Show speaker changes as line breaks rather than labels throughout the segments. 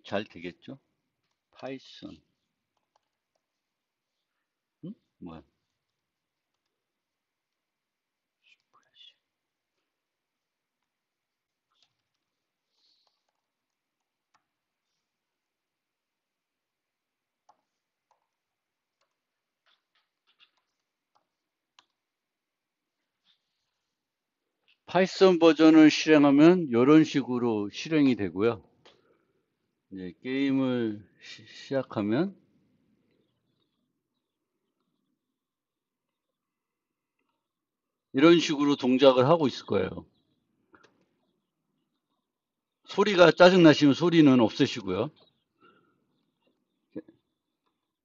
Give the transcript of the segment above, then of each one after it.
잘 되겠죠? 파이썬. 응? 뭐야? 파이썬 버전을 실행하면 이런 식으로 실행이 되고요. 이제 게임을 시작하면 이런 식으로 동작을 하고 있을 거예요. 소리가 짜증나시면 소리는 없애시고요.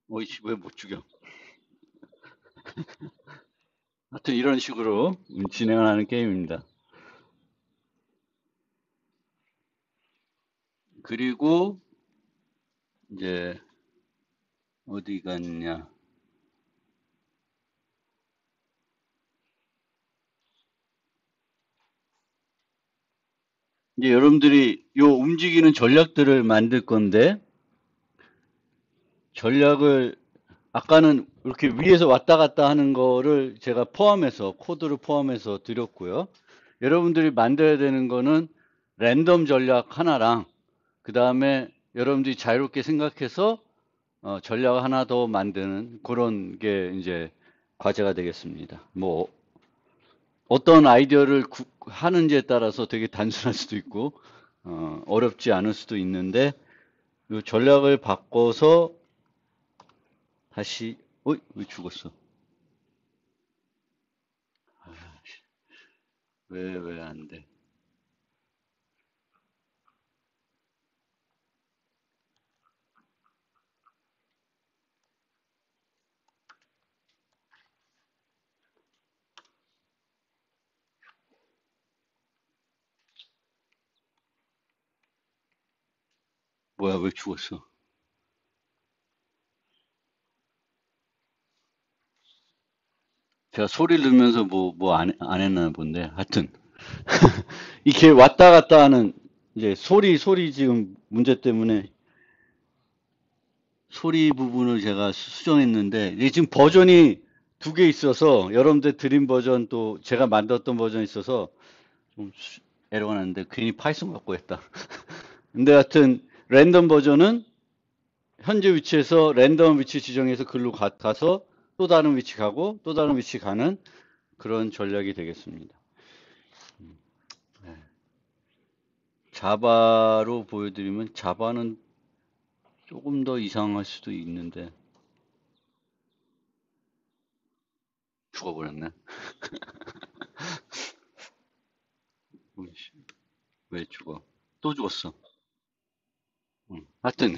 어이씨, 왜 못 죽여? 하여튼 이런 식으로 진행을 하는 게임입니다. 그리고 이제 어디 갔냐? 이제 여러분들이 요 움직이는 전략들을 만들 건데 전략을 아까는 이렇게 위에서 왔다 갔다 하는 거를 제가 포함해서 코드를 포함해서 드렸고요. 여러분들이 만들어야 되는 거는 랜덤 전략 하나랑 그 다음에 여러분들이 자유롭게 생각해서 전략 하나 더 만드는 그런 게 이제 과제가 되겠습니다. 뭐 어떤 아이디어를 하는지에 따라서 되게 단순할 수도 있고 어렵지 않을 수도 있는데 이 전략을 바꿔서 다시 왜 죽었어? 왜 안 돼? 뭐야, 왜 죽었어? 제가 소리를 들으면서 뭐 안 했나 본데. 하여튼. 이렇게 왔다 갔다 하는, 이제 소리 지금 문제 때문에 소리 부분을 제가 수정했는데, 이게 지금 버전이 두 개 있어서, 여러분들 드림 버전 또 제가 만들었던 버전이 있어서 좀 에러가 났는데, 괜히 파이썬 갖고 했다. 근데 하여튼, 랜덤 버전은 현재 위치에서 랜덤 위치 지정해서 글로 가서 또 다른 위치 가고 또 다른 위치 가는 그런 전략이 되겠습니다. 네. 자바로 보여드리면 자바는 조금 더 이상할 수도 있는데 죽어버렸네. 왜 죽어? 또 죽었어. 하여튼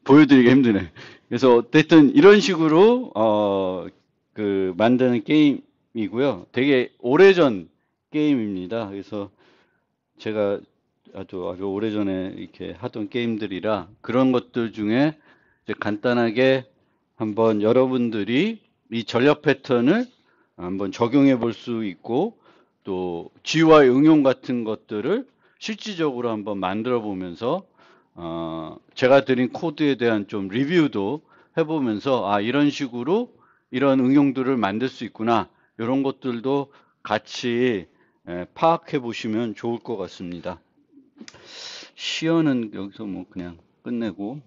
보여드리기 힘드네. 그래서 어쨌든 이런 식으로 그 만드는 게임이고요. 되게 오래전 게임입니다. 그래서 제가 아주 오래전에 이렇게 하던 게임들이라 그런 것들 중에 이제 간단하게 한번 여러분들이 이 전략 패턴을 한번 적용해 볼 수 있고 또 GUI 응용 같은 것들을 실질적으로 한번 만들어 보면서 제가 드린 코드에 대한 좀 리뷰도 해보면서 이런 식으로 이런 응용들을 만들 수 있구나 이런 것들도 같이 파악해 보시면 좋을 것 같습니다. 시연은 여기서 뭐 그냥 끝내고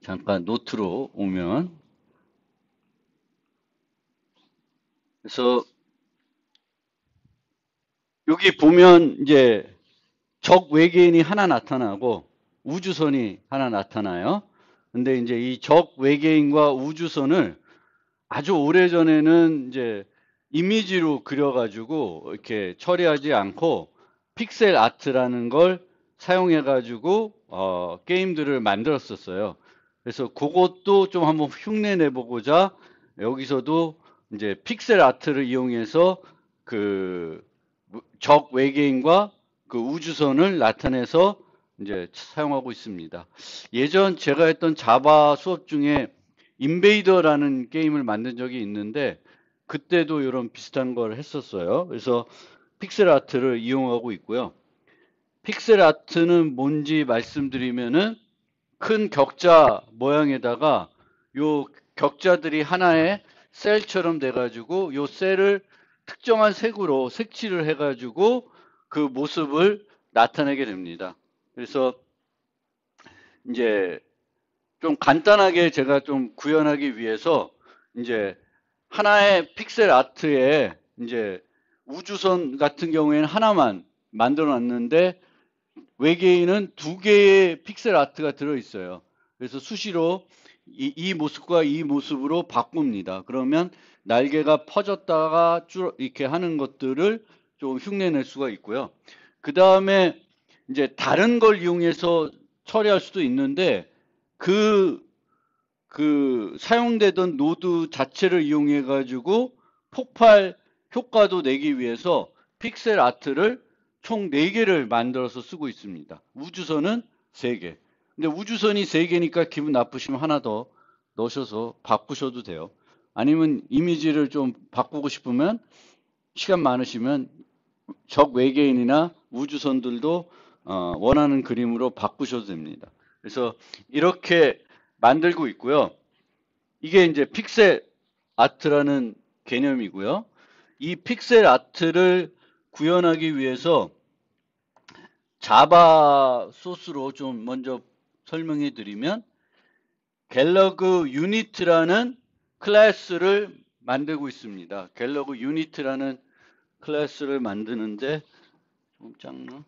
잠깐 노트로 오면 그래서 여기 보면 이제 적 외계인이 하나 나타나고 우주선이 하나 나타나요. 근데 이제 이 적 외계인과 우주선을 아주 오래전에는 이제 이미지로 그려가지고 이렇게 처리하지 않고 픽셀 아트라는 걸 사용해가지고 게임들을 만들었었어요. 그래서 그것도 좀 한번 흉내 내보고자 여기서도 이제 픽셀 아트를 이용해서 그 적 외계인과 그 우주선을 나타내서 이제 사용하고 있습니다. 예전 제가 했던 자바 수업 중에 인베이더라는 게임을 만든 적이 있는데 그때도 이런 비슷한 걸 했었어요. 그래서 픽셀 아트를 이용하고 있고요. 픽셀 아트는 뭔지 말씀드리면은 큰 격자 모양에다가 요 격자들이 하나의 셀처럼 돼가지고 요 셀을 특정한 색으로 색칠을 해가지고 그 모습을 나타내게 됩니다. 그래서 이제 좀 간단하게 제가 좀 구현하기 위해서 이제 하나의 픽셀 아트에 이제 우주선 같은 경우에는 하나만 만들어 놨는데 외계인은 두 개의 픽셀 아트가 들어 있어요. 그래서 수시로 이 모습과 이 모습으로 바꿉니다. 그러면 날개가 퍼졌다가 쭉 이렇게 하는 것들을 좀 흉내낼 수가 있고요. 그 다음에 이제 다른 걸 이용해서 처리할 수도 있는데 그 사용되던 노드 자체를 이용해 가지고 폭발 효과도 내기 위해서 픽셀 아트를 총 4개를 만들어서 쓰고 있습니다. 우주선은 3개. 근데 우주선이 3개니까 기분 나쁘시면 하나 더 넣으셔서 바꾸셔도 돼요. 아니면 이미지를 좀 바꾸고 싶으면 시간 많으시면 적 외계인이나 우주선들도 원하는 그림으로 바꾸셔도 됩니다. 그래서 이렇게 만들고 있고요. 이게 이제 픽셀 아트라는 개념이고요. 이 픽셀 아트를 구현하기 위해서 자바 소스로 좀 먼저 설명해 드리면 갤러그 유닛이라는 클래스를 만들고 있습니다. 갤러그 유닛이라는 클래스를 만드는데 좀 작나?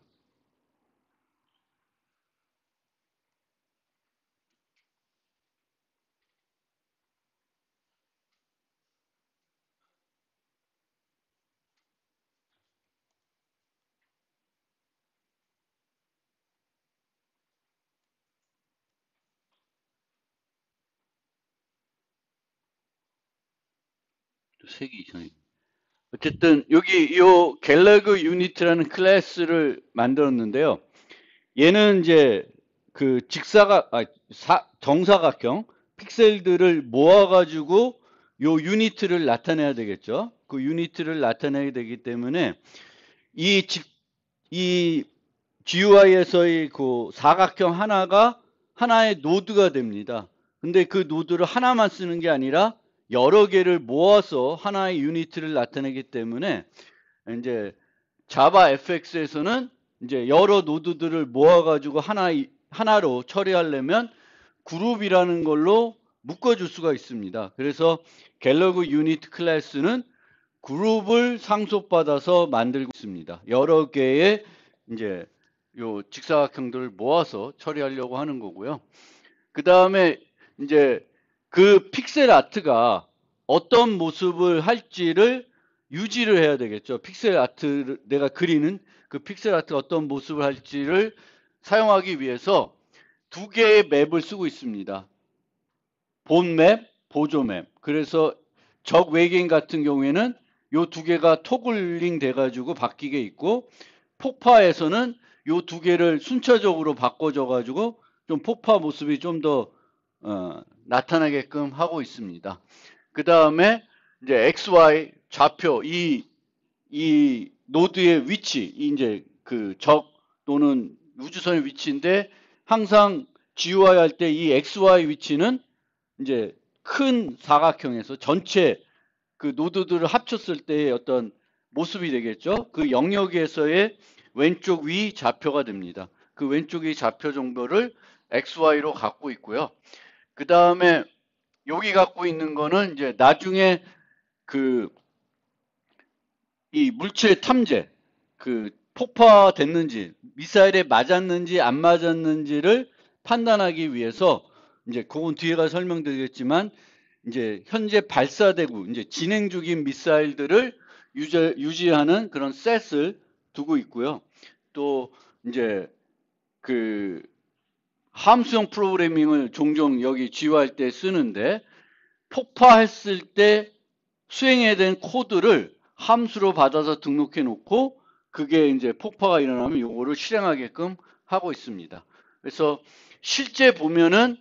색이 이상해. 어쨌든 여기 요 갤러그 유닛이라는 클래스를 만들었는데요. 얘는 이제 그 정사각형 픽셀들을 모아가지고 요 유니트를 나타내야 되겠죠. 그 유니트를 나타내야 되기 때문에 이, 이 GUI에서의 그 사각형 하나가 하나의 노드가 됩니다. 근데 그 노드를 하나만 쓰는 게 아니라 여러 개를 모아서 하나의 유니트를 나타내기 때문에 이제 자바 FX에서는 이제 여러 노드들을 모아가지고 하나로 처리하려면 그룹이라는 걸로 묶어줄 수가 있습니다. 그래서 갤러그 유닛 클래스는 그룹을 상속받아서 만들고 있습니다. 여러 개의 이제 요 직사각형들을 모아서 처리하려고 하는 거고요. 그 다음에 이제 그 픽셀 아트가 어떤 모습을 할지를 유지를 해야 되겠죠. 픽셀 아트를 내가 그리는 그 픽셀 아트가 어떤 모습을 할지를 사용하기 위해서 2개의 맵을 쓰고 있습니다. 본 맵, 보조 맵. 그래서 적 외계인 같은 경우에는 요 2개가 토글링 돼가지고 바뀌게 있고 폭파에서는 요 2개를 순차적으로 바꿔줘 가지고 좀 폭파 모습이 좀 더 나타나게끔 하고 있습니다. 그 다음에 이제 XY 좌표 이 노드의 위치 이제 그 적 또는 우주선의 위치인데 항상 GUI 할 때 이 XY 위치는 이제 큰 사각형에서 전체 그 노드들을 합쳤을 때의 어떤 모습이 되겠죠. 그 영역에서의 왼쪽 위 좌표가 됩니다. 그 왼쪽 위 좌표 정보를 XY로 갖고 있고요. 그 다음에 여기 갖고 있는 거는 이제 나중에 그 이 물질 탐지, 그 폭파됐는지, 미사일에 맞았는지 안 맞았는지를 판단하기 위해서 이제 그건 뒤에 가서 설명드리겠지만 이제 현재 발사되고 이제 진행 중인 미사일들을 유지하는 그런 셋을 두고 있고요. 또 이제 그 함수형 프로그래밍을 종종 여기 GUI할 때 쓰는데 폭파했을 때 수행해야 되는 코드를 함수로 받아서 등록해 놓고 그게 이제 폭파가 일어나면 요거를 실행하게끔 하고 있습니다. 그래서 실제 보면은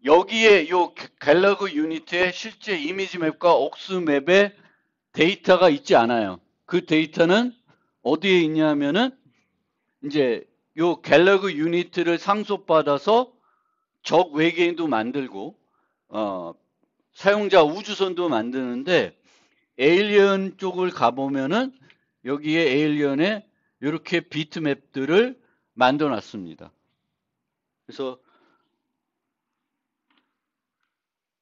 여기에 요 갤러그 유니트에 실제 이미지 맵과 옥스 맵에 데이터가 있지 않아요. 그 데이터는 어디에 있냐면은 이제 요 갤러그 유니트를 상속받아서 적 외계인도 만들고 사용자 우주선도 만드는데 에일리언 쪽을 가보면은 여기에 에일리언에 이렇게 비트맵들을 만들어 놨습니다. 그래서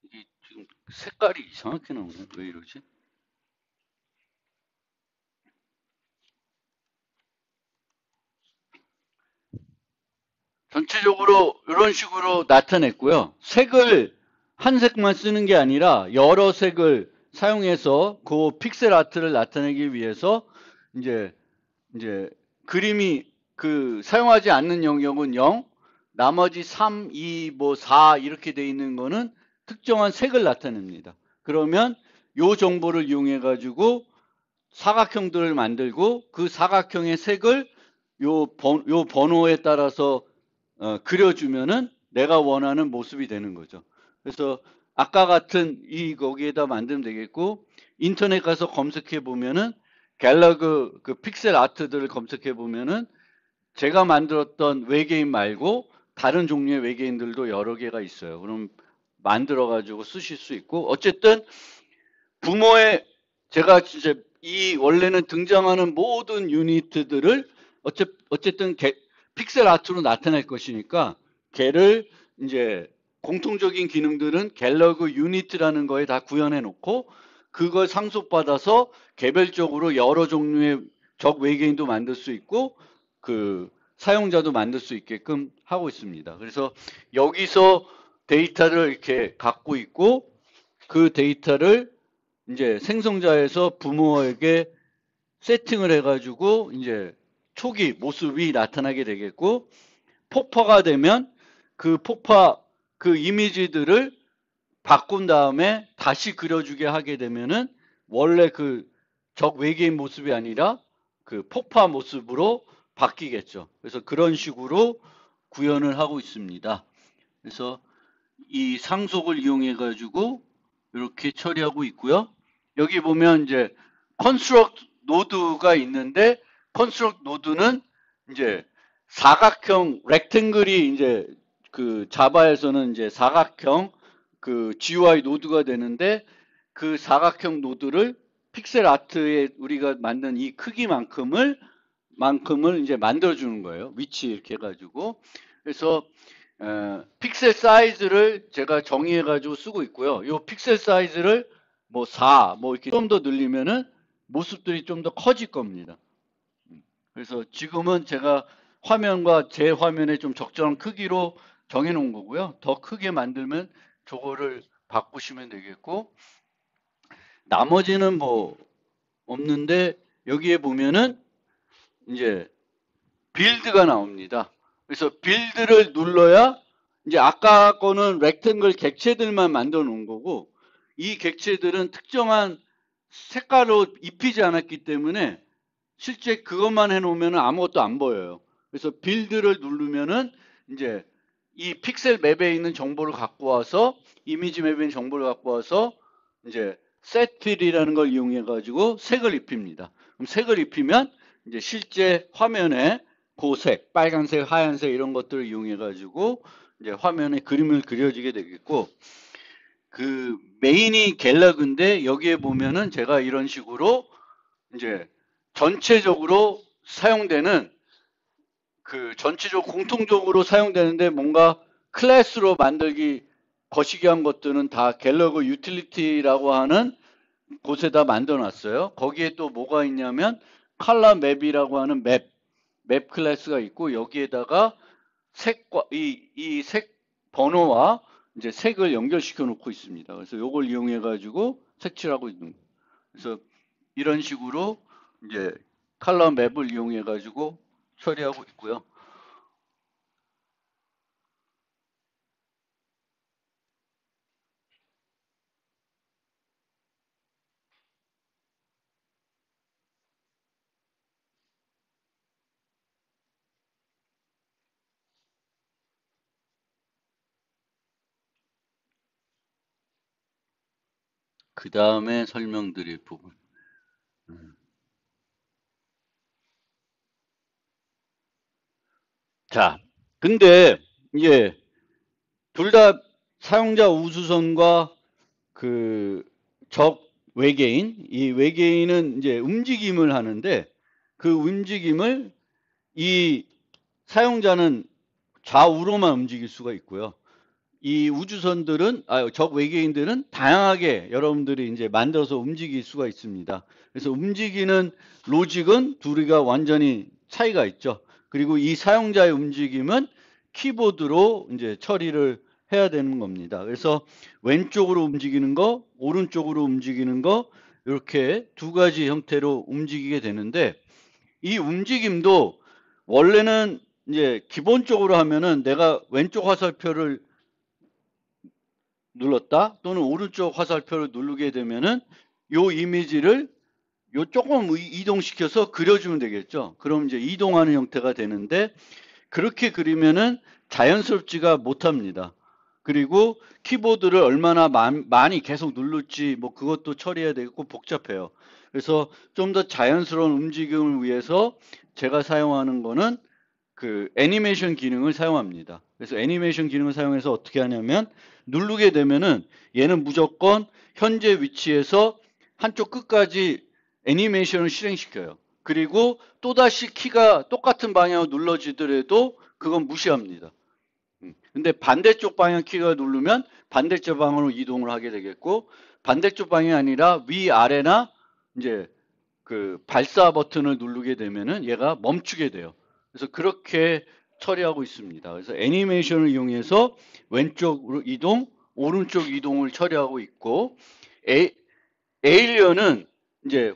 이게 지금 색깔이 이상하게 나오네. 왜 이러지? 전체적으로 이런 식으로 나타냈고요. 색을 한 색만 쓰는 게 아니라 여러 색을 사용해서 그 픽셀 아트를 나타내기 위해서 이제 이제 그림이 사용하지 않는 영역은 0, 나머지 3, 2, 뭐 4 이렇게 돼 있는 거는 특정한 색을 나타냅니다. 그러면 요 정보를 이용해 가지고 사각형들을 만들고 그 사각형의 색을 요 번호에 따라서 그려주면은 내가 원하는 모습이 되는 거죠. 그래서 아까 같은 거기에다 만들면 되겠고 인터넷 가서 검색해 보면은 갤러그 그 픽셀 아트들을 검색해 보면은 제가 만들었던 외계인 말고 다른 종류의 외계인들도 여러 개가 있어요. 그럼 만들어 가지고 쓰실 수 있고 어쨌든 부모의 제가 진짜 이 원래는 등장하는 모든 유니트들을 어쨌든 픽셀 아트로 나타낼 것이니까 걔를 이제 공통적인 기능들은 갤러그 유니트라는 거에 다 구현해 놓고 그걸 상속받아서 개별적으로 여러 종류의 적 외계인도 만들 수 있고 그 사용자도 만들 수 있게끔 하고 있습니다. 그래서 여기서 데이터를 이렇게 갖고 있고 그 데이터를 이제 생성자에서 부모에게 세팅을 해가지고 이제 초기 모습이 나타나게 되겠고 폭파가 되면 그 폭파 그 이미지들을 바꾼 다음에 다시 그려주게 하게 되면은 원래 그 적 외계인 모습이 아니라 그 폭파 모습으로 바뀌겠죠. 그래서 그런 식으로 구현을 하고 있습니다. 그래서 이 상속을 이용해 가지고 이렇게 처리하고 있고요. 여기 보면 이제 construct 노드가 있는데 construct 노드는 이제 사각형 렉탱글이 이제 그 자바에서는 이제 사각형 그 GUI 노드가 되는데 그 사각형 노드를 픽셀 아트에 우리가 만든 이 크기만큼을 이제 만들어 주는 거예요. 위치 이렇게 해가지고 그래서 픽셀 사이즈를 제가 정의해 가지고 쓰고 있고요. 이 픽셀 사이즈를 뭐 4, 뭐 이렇게 좀 더 늘리면은 모습들이 좀 더 커질 겁니다. 그래서 지금은 제가 화면과 제 화면에 좀 적절한 크기로 정해 놓은 거고요. 더 크게 만들면 저거를 바꾸시면 되겠고 나머지는 뭐 없는데 여기에 보면은 이제 빌드가 나옵니다. 그래서 빌드를 눌러야 이제 아까 거는 렉탱글 객체들만 만들어 놓은 거고 이 객체들은 특정한 색깔로 입히지 않았기 때문에 실제 그것만 해놓으면 아무것도 안 보여요. 그래서 빌드를 누르면은 이제 이 픽셀 맵에 있는 정보를 갖고 와서 이미지 맵에 있는 정보를 갖고 와서 이제 set필이라는 걸 이용해 가지고 색을 입힙니다. 그럼 색을 입히면 이제 실제 화면에 그 색, 빨간색, 하얀색 이런 것들을 이용해 가지고 이제 화면에 그림을 그려지게 되겠고 그 메인이 갤러그인데 여기에 보면은 제가 이런 식으로 이제 전체적으로 사용되는 그 전체적으로 공통적으로 사용되는데 뭔가 클래스로 만들기 거시기한 것들은 다 갤러그 유틸리티라고 하는 곳에다 만들어 놨어요. 거기에 또 뭐가 있냐면 컬러 맵이라고 하는 맵 클래스가 있고 여기에다가 색과 이 색 번호와 이제 색을 연결시켜 놓고 있습니다. 그래서 이걸 이용해 가지고 색칠하고 있는 거예요. 그래서 이런 식으로 이제 컬러 맵을 이용해 가지고 처리하고 있고요. 그 다음에 설명드릴 부분. 자, 근데 이게 둘 다 사용자 우주선과 그 적 외계인, 이 외계인은 이제 움직임을 하는데 그 움직임을 이 사용자는 좌우로만 움직일 수가 있고요. 이 우주선들은, 적 외계인들은 다양하게 여러분들이 이제 만들어서 움직일 수가 있습니다. 그래서 움직이는 로직은 둘이가 완전히 차이가 있죠. 그리고 이 사용자의 움직임은 키보드로 이제 처리를 해야 되는 겁니다. 그래서 왼쪽으로 움직이는 거, 오른쪽으로 움직이는 거, 이렇게 두 가지 형태로 움직이게 되는데 이 움직임도 원래는 이제 기본적으로 하면은 내가 왼쪽 화살표를 눌렀다 또는 오른쪽 화살표를 누르게 되면은 요 이미지를 요 조금 이동시켜서 그려주면 되겠죠. 그럼 이제 이동하는 형태가 되는데 그렇게 그리면은 자연스럽지가 못합니다. 그리고 키보드를 얼마나 많이 계속 누를지 뭐 그것도 처리해야 되고 복잡해요. 그래서 좀 더 자연스러운 움직임을 위해서 제가 사용하는 거는 그 애니메이션 기능을 사용합니다. 그래서 애니메이션 기능을 사용해서 어떻게 하냐면 누르게 되면은 얘는 무조건 현재 위치에서 한쪽 끝까지 애니메이션을 실행시켜요. 그리고 또다시 키가 똑같은 방향으로 눌러지더라도 그건 무시합니다. 근데 반대쪽 방향 키가 누르면 반대쪽 방향으로 이동을 하게 되겠고 반대쪽 방향이 아니라 위아래나 이제 그 발사 버튼을 누르게 되면은 얘가 멈추게 돼요. 그래서 그렇게 처리하고 있습니다. 그래서 애니메이션을 이용해서 왼쪽으로 이동, 오른쪽 이동을 처리하고 있고 에일리언은 이제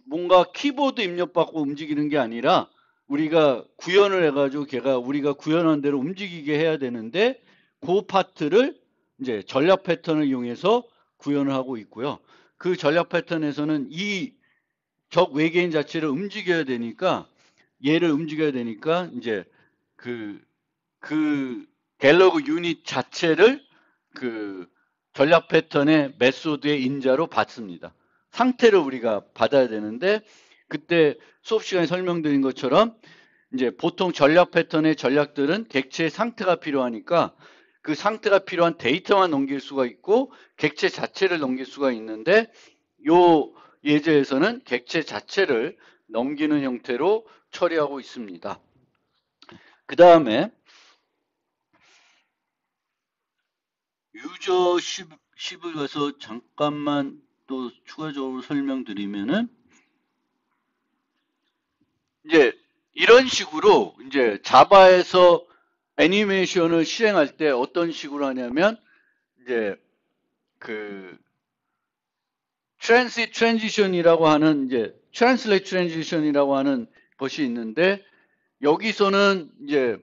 뭔가 키보드 입력받고 움직이는 게 아니라 우리가 구현을 해가지고 걔가 우리가 구현한 대로 움직이게 해야 되는데 그 파트를 이제 전략 패턴을 이용해서 구현을 하고 있고요. 그 전략 패턴에서는 이 적 외계인 자체를 움직여야 되니까 얘를 움직여야 되니까 이제 그 갤러그 유닛 자체를 그 전략 패턴의 메소드의 인자로 받습니다. 상태를 우리가 받아야 되는데 그때 수업 시간에 설명드린 것처럼 이제 보통 전략 패턴의 전략들은 객체의 상태가 필요하니까 그 상태가 필요한 데이터만 넘길 수가 있고 객체 자체를 넘길 수가 있는데 요 예제에서는 객체 자체를 넘기는 형태로 처리하고 있습니다. 그 다음에 유저 10을 가서 잠깐만 또 추가적으로 설명드리면은 이제 이런 식으로 이제 자바에서 애니메이션을 실행할 때 어떤 식으로 하냐면 이제 그 트랜sit 트랜지션이라고 하는 이제 트랜슬레이트 트랜지션이라고 하는 것이 있는데 여기서는 이제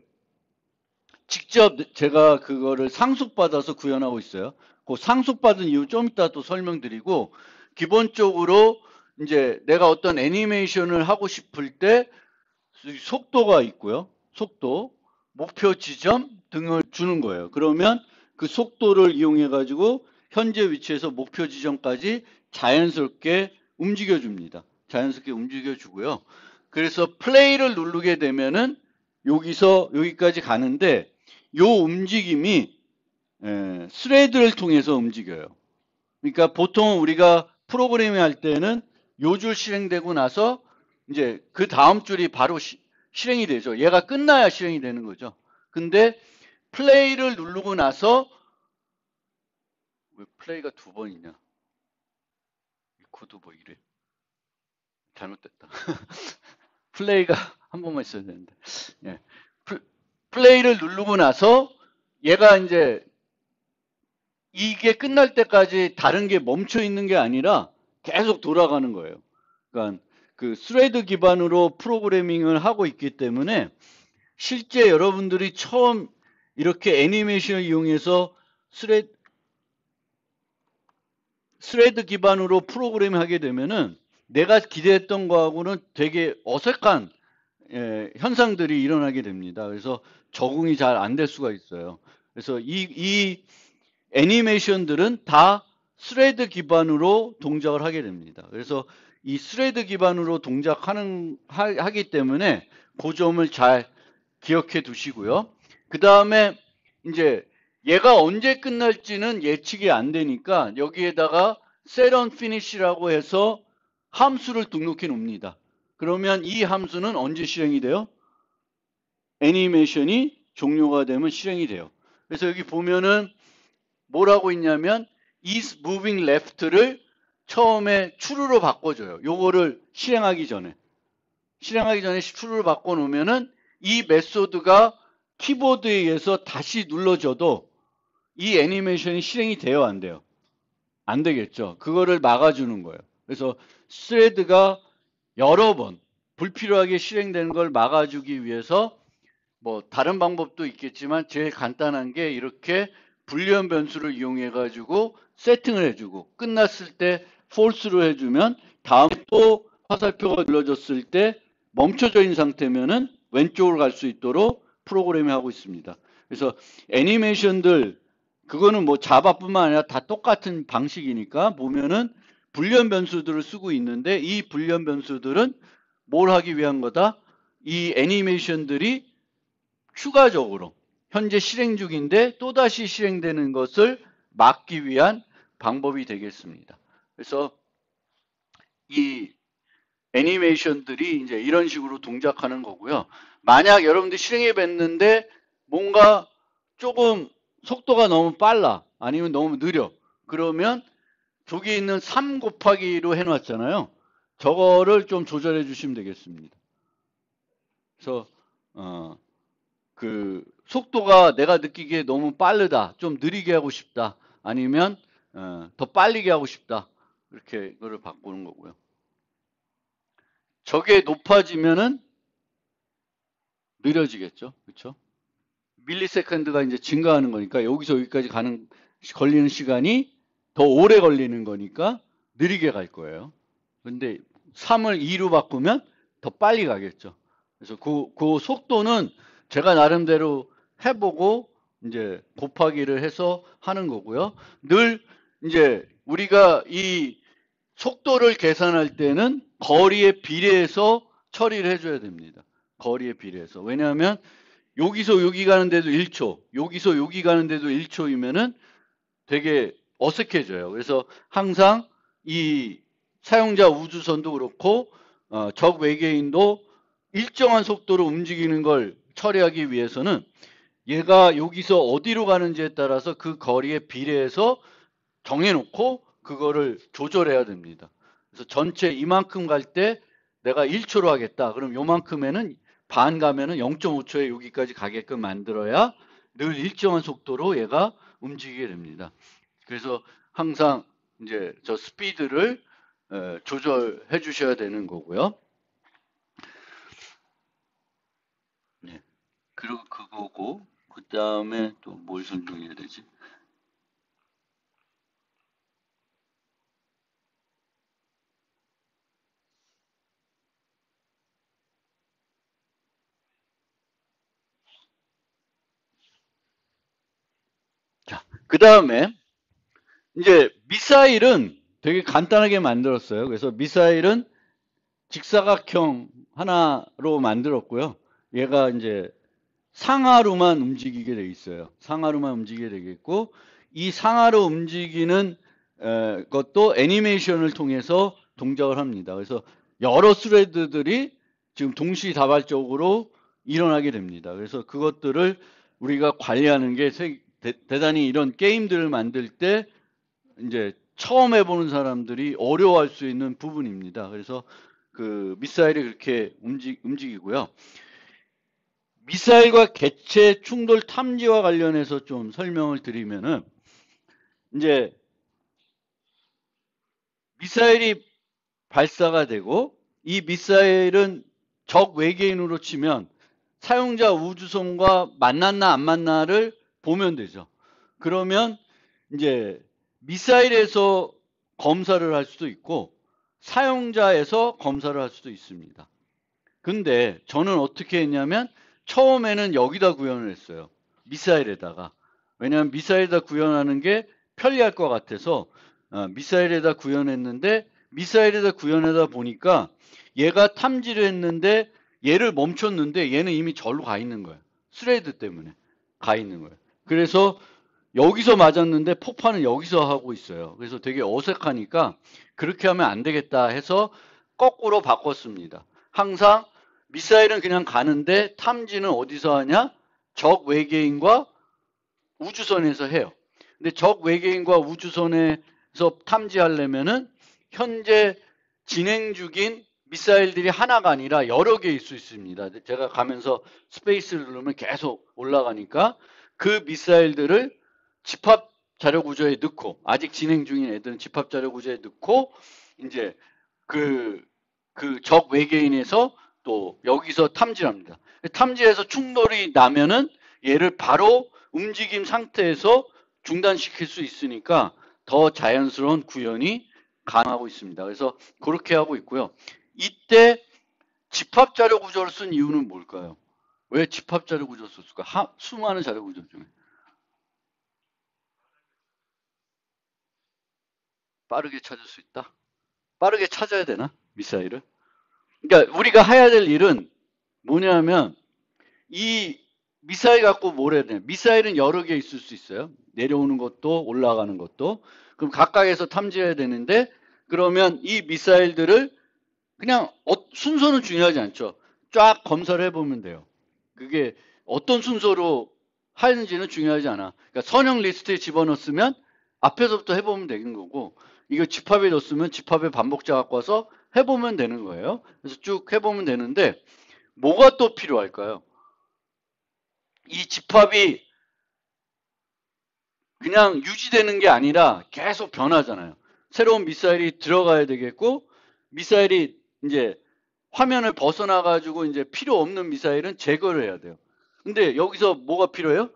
직접 제가 그거를 상속받아서 구현하고 있어요. 그 상속받은 이유 좀 이따 또 설명드리고 기본적으로 이제 내가 어떤 애니메이션을 하고 싶을 때 속도가 있고요. 속도, 목표 지점 등을 주는 거예요. 그러면 그 속도를 이용해 가지고 현재 위치에서 목표 지점까지 자연스럽게 움직여 줍니다. 자연스럽게 움직여 주고요. 그래서 플레이를 누르게 되면은 여기서 여기까지 가는데 요 움직임이 스레드를 통해서 움직여요. 그러니까 보통 우리가 프로그래밍 할 때는 요 줄 실행되고 나서 이제 그 다음 줄이 바로 실행이 되죠. 얘가 끝나야 실행이 되는 거죠. 근데 플레이를 누르고 나서 왜 플레이가 두 번이냐? 이 코드 뭐 이래? 잘못됐다. 플레이가 한 번만 있어야 되는데. 예. 플레이를 누르고 나서 얘가 이제 이게 끝날 때까지 다른 게 멈춰 있는 게 아니라 계속 돌아가는 거예요. 그러니까 그 스레드 기반으로 프로그래밍을 하고 있기 때문에 실제 여러분들이 처음 이렇게 애니메이션을 이용해서 스레드 기반으로 프로그래밍 하게 되면은 내가 기대했던 거하고는 되게 어색한 현상들이 일어나게 됩니다. 그래서 적응이 잘 안 될 수가 있어요. 그래서 이 애니메이션들은 다 스레드 기반으로 동작을 하게 됩니다. 그래서 이 스레드 기반으로 하기 때문에 그 점을 잘 기억해 두시고요. 그 다음에 이제 얘가 언제 끝날지는 예측이 안 되니까 여기에다가 set on finish라고 해서 함수를 등록해 놓습니다. 그러면 이 함수는 언제 실행이 돼요? 애니메이션이 종료가 되면 실행이 돼요. 그래서 여기 보면은 뭐라고 있냐면 is moving left를 처음에 true로 바꿔줘요. 요거를 실행하기 전에 true로 바꿔놓으면은 이 메소드가 키보드에 의해서 다시 눌러줘도 이 애니메이션이 실행이 돼요, 안 돼요? 안 되겠죠. 그거를 막아주는 거예요. 그래서 스레드가 여러 번 불필요하게 실행되는 걸 막아주기 위해서 뭐 다른 방법도 있겠지만 제일 간단한 게 이렇게 불리한 변수를 이용해 가지고 세팅을 해주고 끝났을 때 false로 해주면 다음에 또 화살표가 눌러졌을 때 멈춰져 있는 상태면은 왼쪽으로 갈 수 있도록 프로그램이 하고 있습니다. 그래서 애니메이션들 그거는 뭐 자바뿐만 아니라 다 똑같은 방식이니까 보면은 불리한 변수들을 쓰고 있는데 이 불리한 변수들은 뭘 하기 위한 거다? 이 애니메이션들이 추가적으로 현재 실행 중인데 또다시 실행되는 것을 막기 위한 방법이 되겠습니다. 그래서 이 애니메이션들이 이제 이런 식으로 동작하는 거고요. 만약 여러분들 실행해 봤는데 뭔가 조금 속도가 너무 빨라 아니면 너무 느려 그러면 저기 있는 3 곱하기로 해놨잖아요. 저거를 좀 조절해 주시면 되겠습니다. 그래서 그 속도가 내가 느끼기에 너무 빠르다, 좀 느리게 하고 싶다, 아니면 더 빨리게 하고 싶다 이렇게 이거를 바꾸는 거고요. 저게 높아지면은 느려지겠죠, 그렇죠? 밀리세컨드가 이제 증가하는 거니까 여기서 여기까지 걸리는 시간이 더 오래 걸리는 거니까 느리게 갈 거예요. 근데 3을 2로 바꾸면 더 빨리 가겠죠. 그래서 그 속도는 제가 나름대로 해보고 이제 곱하기를 해서 하는 거고요. 늘 이제 우리가 이 속도를 계산할 때는 거리에 비례해서 처리를 해줘야 됩니다. 거리에 비례해서. 왜냐하면 여기서 여기 가는데도 1초, 여기서 여기 가는데도 1초이면은 되게 어색해져요. 그래서 항상 이 사용자 우주선도 그렇고 적 외계인도 일정한 속도로 움직이는 걸 처리하기 위해서는 얘가 여기서 어디로 가는지에 따라서 그 거리에 비례해서 정해놓고 그거를 조절해야 됩니다. 그래서 전체 이만큼 갈 때 내가 1초로 하겠다. 그럼 요만큼에는 반 가면은 0.5초에 여기까지 가게끔 만들어야 늘 일정한 속도로 얘가 움직이게 됩니다. 그래서 항상 이제 저 스피드를 조절해 주셔야 되는 거고요. 네. 그리고 그거고 그 다음에 또 뭘 설명해야 되지? 자, 그 다음에 이제 미사일은 되게 간단하게 만들었어요. 그래서 미사일은 직사각형 하나로 만들었고요. 얘가 이제 상하로만 움직이게 돼 있어요. 상하로만 움직이게 되겠고 이 상하로 움직이는 것도 애니메이션을 통해서 동작을 합니다. 그래서 여러 스레드들이 지금 동시다발적으로 일어나게 됩니다. 그래서 그것들을 우리가 관리하는 게 대단히 이런 게임들을 만들 때 이제 처음 해보는 사람들이 어려워할 수 있는 부분입니다. 그래서 그 미사일이 그렇게 움직이고요. 미사일과 객체 충돌 탐지와 관련해서 좀 설명을 드리면은 이제 미사일이 발사가 되고 이 미사일은 적 외계인으로 치면 사용자 우주선과 만났나 안 만나를 보면 되죠. 그러면 이제 미사일에서 검사를 할 수도 있고 사용자에서 검사를 할 수도 있습니다. 근데 저는 어떻게 했냐면 처음에는 여기다 구현을 했어요. 미사일에다가. 왜냐하면 미사일에다 구현하는 게 편리할 것 같아서 미사일에다 구현했는데 미사일에다 구현하다 보니까 얘가 탐지를 했는데 얘를 멈췄는데 얘는 이미 절로 가 있는 거예요. 스레드 때문에 가 있는 거예요. 그래서 여기서 맞았는데 폭파는 여기서 하고 있어요. 그래서 되게 어색하니까 그렇게 하면 안 되겠다 해서 거꾸로 바꿨습니다. 항상 미사일은 그냥 가는데 탐지는 어디서 하냐? 적 외계인과 우주선에서 해요. 근데 적 외계인과 우주선에서 탐지하려면은 현재 진행 중인 미사일들이 하나가 아니라 여러 개일 수 있습니다. 제가 가면서 스페이스를 누르면 계속 올라가니까 그 미사일들을 집합 자료 구조에 넣고, 아직 진행 중인 애들은 집합 자료 구조에 넣고, 이제 그 적 외계인에서 또 여기서 탐지를 합니다. 탐지해서 충돌이 나면은 얘를 바로 움직임 상태에서 중단시킬 수 있으니까 더 자연스러운 구현이 가능하고 있습니다. 그래서 그렇게 하고 있고요. 이때 집합 자료 구조를 쓴 이유는 뭘까요? 왜 집합 자료 구조를 썼을까? 수많은 자료 구조 중에. 빠르게 찾을 수 있다? 빠르게 찾아야 되나? 미사일을? 그러니까 우리가 해야 될 일은 뭐냐면 이 미사일 갖고 뭘 해야 되냐? 미사일은 여러 개 있을 수 있어요. 내려오는 것도 올라가는 것도. 그럼 각각에서 탐지해야 되는데 그러면 이 미사일들을 그냥 순서는 중요하지 않죠. 쫙 검사를 해보면 돼요. 그게 어떤 순서로 하는지는 중요하지 않아. 그러니까 선형 리스트에 집어넣었으면 앞에서부터 해보면 되는 거고, 이거 집합에 넣었으면 집합에 반복자 갖고 와서 해보면 되는 거예요. 그래서 쭉 해보면 되는데 뭐가 또 필요할까요? 이 집합이 그냥 유지되는 게 아니라 계속 변하잖아요. 새로운 미사일이 들어가야 되겠고, 미사일이 이제 화면을 벗어나가지고 이제 필요 없는 미사일은 제거를 해야 돼요. 근데 여기서 뭐가 필요해요?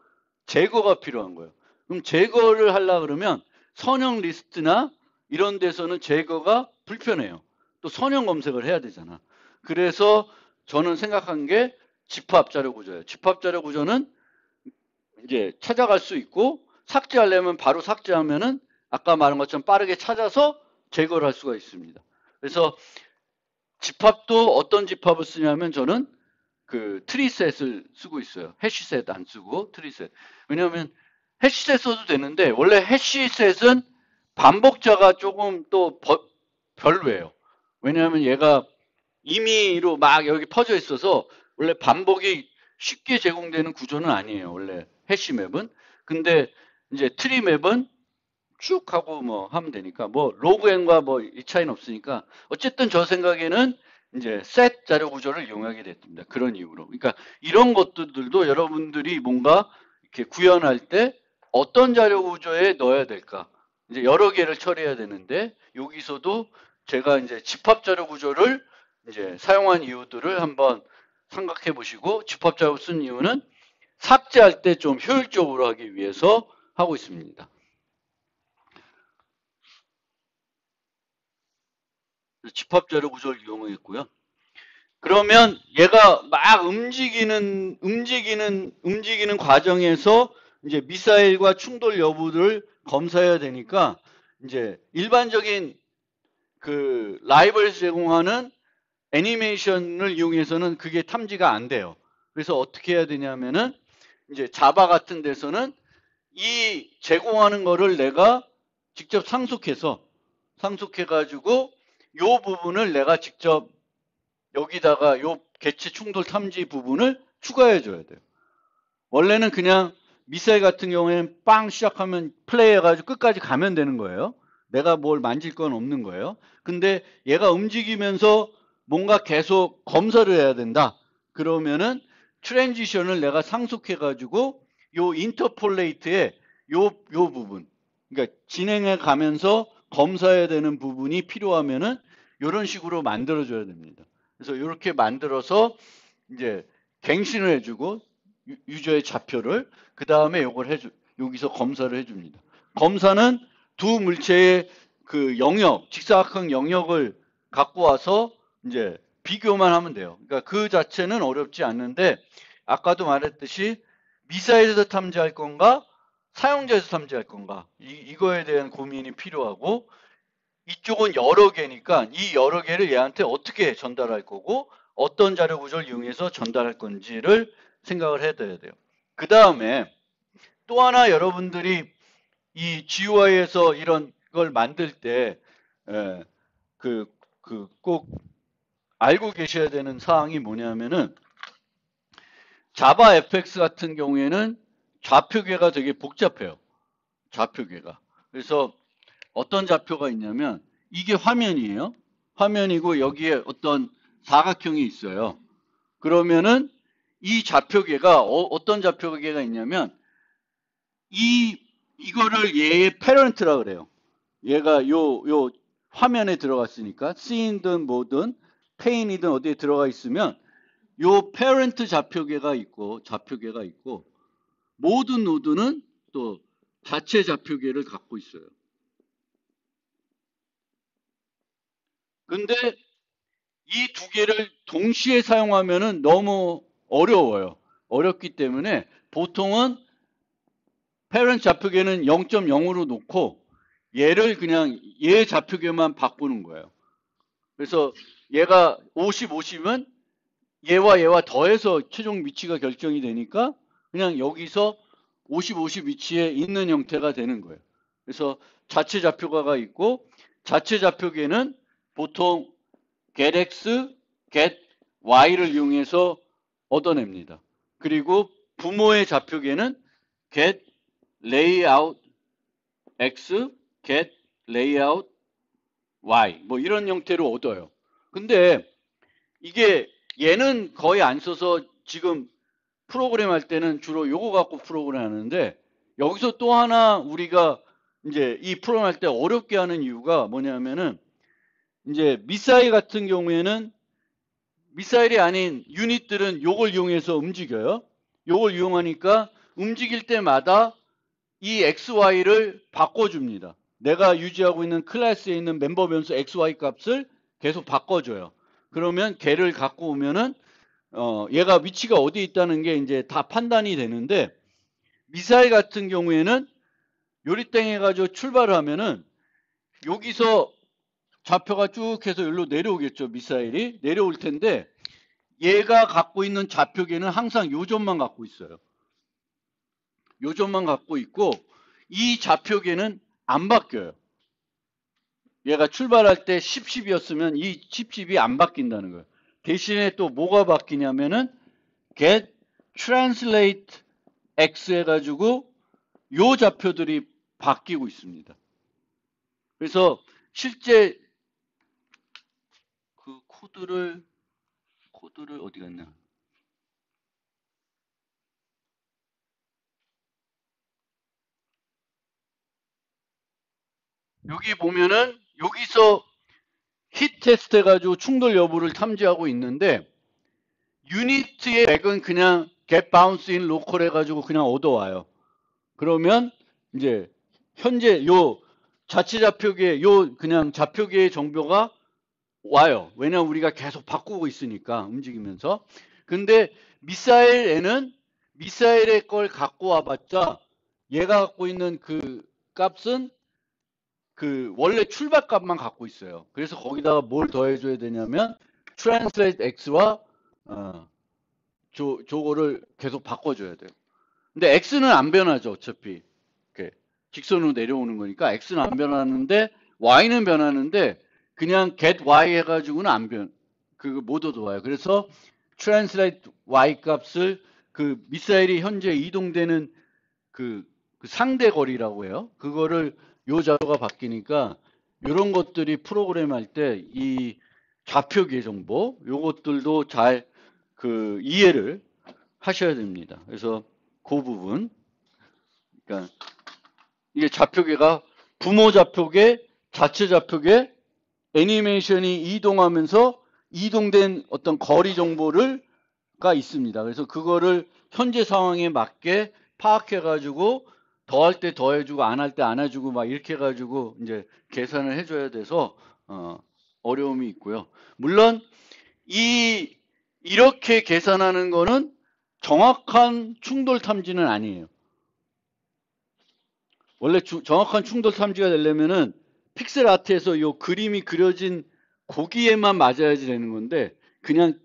제거가 필요한 거예요. 그럼 제거를 하려 그러면 선형 리스트나 이런 데서는 제거가 불편해요. 또 선형 검색을 해야 되잖아. 그래서 저는 생각한 게 집합 자료 구조예요. 집합 자료 구조는 이제 찾아갈 수 있고 삭제하려면 바로 삭제하면은 아까 말한 것처럼 빠르게 찾아서 제거를 할 수가 있습니다. 그래서 집합도 어떤 집합을 쓰냐면 저는 그 트리셋을 쓰고 있어요. 해시셋 안 쓰고 트리셋. 왜냐하면 해시셋 써도 되는데 원래 해시셋은 반복자가 조금 또 별로예요. 왜냐하면 얘가 임의로 막 여기 퍼져 있어서 원래 반복이 쉽게 제공되는 구조는 아니에요. 원래 해시맵은. 근데 이제 트리맵은 쭉 하고 뭐 하면 되니까 뭐 로그엔과 뭐 이 차이는 없으니까 어쨌든 저 생각에는 이제 셋 자료 구조를 이용하게 됐습니다. 그런 이유로. 그러니까 이런 것들도 여러분들이 뭔가 이렇게 구현할 때 어떤 자료 구조에 넣어야 될까? 이제 여러 개를 처리해야 되는데 여기서도 제가 이제 집합 자료 구조를 이제 사용한 이유들을 한번 생각해 보시고 집합 자료 쓴 이유는 삭제할 때 좀 효율적으로 하기 위해서 하고 있습니다. 집합 자료 구조를 이용했고요. 그러면 얘가 막 움직이는 과정에서 이제 미사일과 충돌 여부를 검사해야 되니까 이제 일반적인 그 라이벌 제공하는 애니메이션을 이용해서는 그게 탐지가 안 돼요. 그래서 어떻게 해야 되냐면은 이제 자바 같은 데서는 이 제공하는 거를 내가 직접 상속해가지고 요 부분을 내가 직접 여기다가 요 개체 충돌 탐지 부분을 추가해 줘야 돼요. 원래는 그냥 미사일 같은 경우에는 빵 시작하면 플레이 해가지고 끝까지 가면 되는 거예요. 내가 뭘 만질 건 없는 거예요. 근데 얘가 움직이면서 뭔가 계속 검사를 해야 된다. 그러면은 트랜지션을 내가 상속해가지고 요 인터폴레이트의 요 부분, 그러니까 진행해 가면서 검사해야 되는 부분이 필요하면은 이런 식으로 만들어줘야 됩니다. 그래서 이렇게 만들어서 이제 갱신을 해주고 유저의 좌표를 그 다음에 요걸 여기서 검사를 해줍니다. 검사는 두 물체의 그 영역, 직사각형 영역을 갖고 와서 이제 비교만 하면 돼요. 그러니까 그 자체는 어렵지 않는데 아까도 말했듯이 미사일에서 탐지할 건가 사용자에서 탐지할 건가 이거에 대한 고민이 필요하고 이쪽은 여러 개니까 이 여러 개를 얘한테 어떻게 전달할 거고 어떤 자료 구조를 이용해서 전달할 건지를 생각을 해둬야 돼요. 그 다음에 또 하나 여러분들이 이 GUI에서 이런 걸 만들 때, 꼭 알고 계셔야 되는 사항이 뭐냐면은, 자바 FX 같은 경우에는 좌표계가 되게 복잡해요. 좌표계가. 그래서 어떤 좌표가 있냐면, 이게 화면이에요. 화면이고 여기에 어떤 사각형이 있어요. 그러면은 이 좌표계가 어떤 좌표계가 있냐면, 이거를 얘의 패런트라 그래요. 얘가 요 화면에 들어갔으니까 C이든 뭐든 페인이든 어디에 들어가 있으면 요 패런트 좌표계가 있고 모든 노드는 또 자체 좌표계를 갖고 있어요. 근데 이 두 개를 동시에 사용하면은 너무 어려워요. 어렵기 때문에 보통은 패런트 좌표계는 0.0으로 놓고 얘를 그냥 얘 좌표계만 바꾸는 거예요. 그래서 얘가 50, 50은 얘와 더해서 최종 위치가 결정이 되니까 그냥 여기서 50, 50 위치에 있는 형태가 되는 거예요. 그래서 자체 좌표가가 있고 자체 좌표계는 보통 getX, getY를 이용해서 얻어냅니다. 그리고 부모의 좌표계는 getLayout X, getLayout Y 뭐 이런 형태로 얻어요. 근데 이게 얘는 거의 안 써서 지금 프로그램 할 때는 주로 요거 갖고 프로그램 하는데 여기서 또 하나 우리가 이제 이 프로그램 할 때 어렵게 하는 이유가 뭐냐면은 이제 미사일 같은 경우에는 미사일이 아닌 유닛들은 요걸 이용해서 움직여요. 요걸 이용하니까 움직일 때마다 이 XY를 바꿔줍니다. 내가 유지하고 있는 클래스에 있는 멤버 변수 XY 값을 계속 바꿔줘요. 그러면 걔를 갖고 오면은 얘가 위치가 어디 있다는 게 이제 다 판단이 되는데 미사일 같은 경우에는 요리땡 해가지고 출발을 하면은 여기서 좌표가 쭉 해서 여기로 내려오겠죠. 미사일이 내려올 텐데 얘가 갖고 있는 좌표계는 항상 요 점만 갖고 있어요. 요 점만 갖고 있고 이 좌표계는 안 바뀌어요. 얘가 출발할 때 10, 10이었으면 이 10, 10이 안 바뀐다는 거예요. 대신에 또 뭐가 바뀌냐면은 get translate x 해가지고 요 좌표들이 바뀌고 있습니다. 그래서 실제 그 코드를 어디 갔나? 여기 보면은 여기서 힛 테스트 해가지고 충돌 여부를 탐지하고 있는데 유니트의 백은 그냥 get bounce in local 해가지고 그냥 얻어와요. 그러면 이제 현재 요 자체 좌표계 요 그냥 좌표계의 정보가 와요. 왜냐면 우리가 계속 바꾸고 있으니까 움직이면서. 근데 미사일에는 미사일의 걸 갖고 와봤자 얘가 갖고 있는 그 값은 그 원래 출발값만 갖고 있어요. 그래서 거기다가 뭘 더해줘야 되냐면 translate x와 저거를 계속 바꿔줘야 돼요. 근데 x는 안 변하죠. 어차피 이렇게 직선으로 내려오는 거니까 x는 안 변하는데 y는 변하는데 그냥 get y 해가지고는 안 그거 못 얻어와요. 그래서 translate y 값을 그 미사일이 현재 이동되는 그 상대 거리라고 해요. 그거를 요 자료가 바뀌니까 이런 것들이 프로그램 할 때 이 좌표계 정보 요것들도 잘 그 이해를 하셔야 됩니다. 그래서 그 부분 그러니까 이게 좌표계가 부모 좌표계, 자체 좌표계, 애니메이션이 이동하면서 이동된 어떤 거리 정보가 있습니다. 그래서 그거를 현재 상황에 맞게 파악해가지고 더할 때 더해주고 안 할 때 안 해주고 막 이렇게 해가지고 이제 계산을 해줘야 돼서 어려움이 있고요. 물론 이렇게 계산하는 거는 정확한 충돌 탐지는 아니에요. 원래 정확한 충돌 탐지가 되려면은 픽셀 아트에서 요 그림이 그려진 고기에만 맞아야지 되는 건데 그냥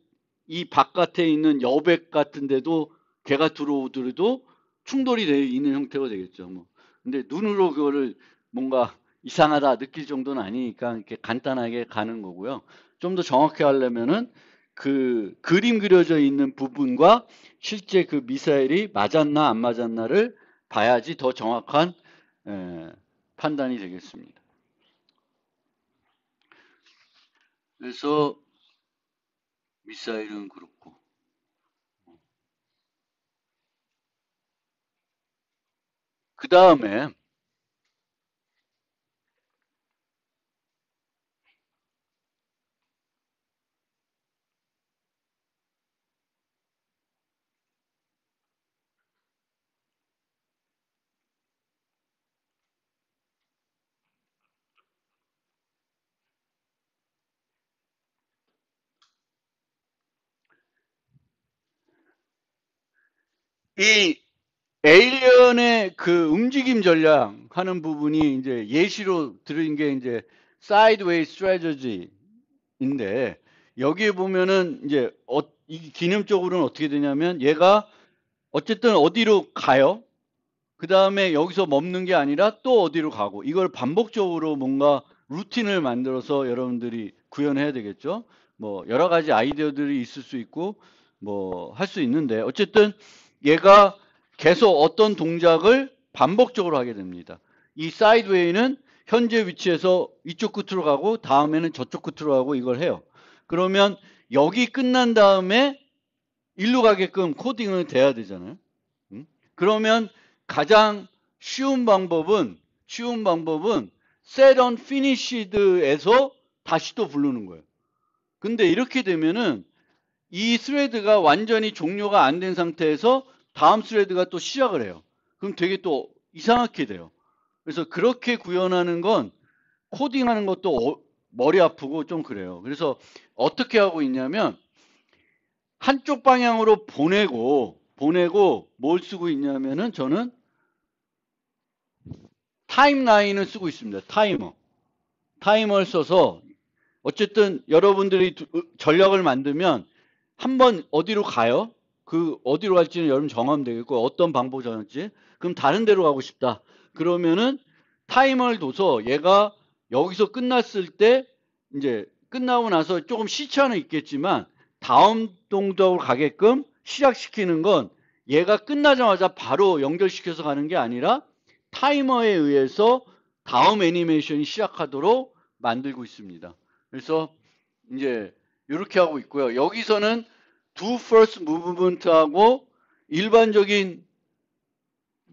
이 바깥에 있는 여백 같은 데도 걔가 들어오더라도 충돌이 되어 있는 형태가 되겠죠. 뭐. 근데 눈으로 그거를 뭔가 이상하다 느낄 정도는 아니니까 이렇게 간단하게 가는 거고요. 좀 더 정확히 하려면은 그 그림 그려져 있는 부분과 실제 그 미사일이 맞았나 안 맞았나를 봐야지 더 정확한 판단이 되겠습니다. 그래서 미사일은 그렇고 그 다음에 이 에일리언의 그 움직임 전략 하는 부분이 이제 예시로 들은 게 이제 사이드웨이 스트래티지인데 여기에 보면은 이제 이 기념적으로는 어떻게 되냐면 얘가 어쨌든 어디로 가요. 그 다음에 여기서 멈는 게 아니라 또 어디로 가고 이걸 반복적으로 뭔가 루틴을 만들어서 여러분들이 구현해야 되겠죠. 뭐 여러 가지 아이디어들이 있을 수 있고 뭐 할 수 있는데 어쨌든 얘가 계속 어떤 동작을 반복적으로 하게 됩니다. 이 사이드웨이는 현재 위치에서 이쪽 끝으로 가고 다음에는 저쪽 끝으로 가고 이걸 해요. 그러면 여기 끝난 다음에 일로 가게끔 코딩을 돼야 되잖아요. 그러면 가장 쉬운 방법은 set on finished에서 다시 또 부르는 거예요. 근데 이렇게 되면은 이 스레드가 완전히 종료가 안 된 상태에서 다음 스레드가 또 시작을 해요. 그럼 되게 또 이상하게 돼요. 그래서 그렇게 구현하는 건 코딩하는 것도 머리 아프고 좀 그래요. 그래서 어떻게 하고 있냐면 한쪽 방향으로 보내고 뭘 쓰고 있냐면은 저는 타임라인을 쓰고 있습니다. 타이머를 써서 어쨌든 여러분들이 전략을 만들면 한번 어디로 가요? 그 어디로 갈지는 여러분 정하면 되겠고 어떤 방법을 정할지 그럼 다른 데로 가고 싶다. 그러면은 타이머를 둬서 얘가 여기서 끝났을 때 이제 끝나고 나서 조금 시차는 있겠지만 다음 동작으로 가게끔 시작시키는 건 얘가 끝나자마자 바로 연결시켜서 가는 게 아니라 타이머에 의해서 다음 애니메이션이 시작하도록 만들고 있습니다. 그래서 이제 이렇게 하고 있고요. 여기서는 do first movement하고 일반적인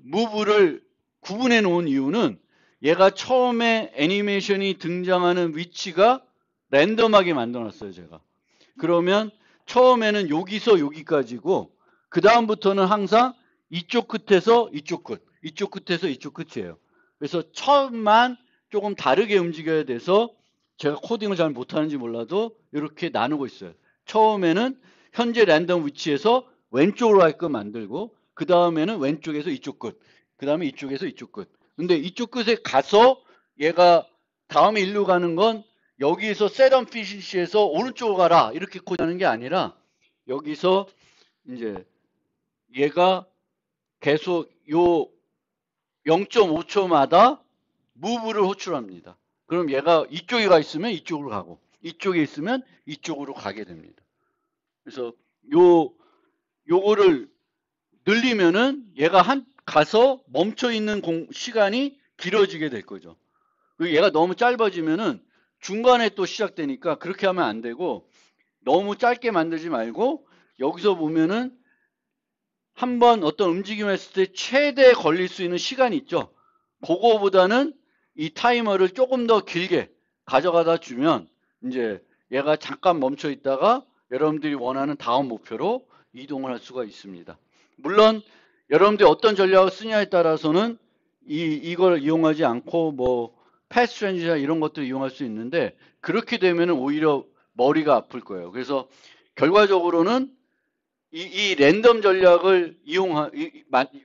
move를 구분해 놓은 이유는 얘가 처음에 애니메이션이 등장하는 위치가 랜덤하게 만들어 놨어요, 제가. 그러면 처음에는 여기서 여기까지고 그 다음부터는 항상 이쪽 끝에서 이쪽 끝, 이쪽 끝에서 이쪽 끝이에요. 그래서 처음만 조금 다르게 움직여야 돼서 제가 코딩을 잘 못하는지 몰라도 이렇게 나누고 있어요. 처음에는 현재 랜덤 위치에서 왼쪽으로 할거 만들고 그 다음에는 왼쪽에서 이쪽 끝, 그 다음에 이쪽에서 이쪽 끝. 근데 이쪽 끝에 가서 얘가 다음에 일로 가는 건 여기에서 세던 피시에서 오른쪽으로 가라 이렇게 코드하는 게 아니라 여기서 이제 얘가 계속 요 0.5초마다 무브를 호출합니다. 그럼 얘가 이쪽에 가 있으면 이쪽으로 가고 이쪽에 있으면 이쪽으로 가게 됩니다. 그래서 요거를 늘리면은 얘가 가서 멈춰 있는 시간이 길어지게 될 거죠. 그리고 얘가 너무 짧아지면은 중간에 또 시작되니까 그렇게 하면 안 되고 너무 짧게 만들지 말고 여기서 보면은 한번 어떤 움직임을 했을 때 최대 걸릴 수 있는 시간이 있죠. 그거보다는 이 타이머를 조금 더 길게 가져가다 주면 이제 얘가 잠깐 멈춰 있다가 여러분들이 원하는 다음 목표로 이동을 할 수가 있습니다. 물론 여러분들이 어떤 전략을 쓰냐에 따라서는 이걸 이용하지 않고 뭐 패스 트랜지션 이런 것들을 이용할 수 있는데 그렇게 되면 오히려 머리가 아플 거예요. 그래서 결과적으로는 이 랜덤 전략을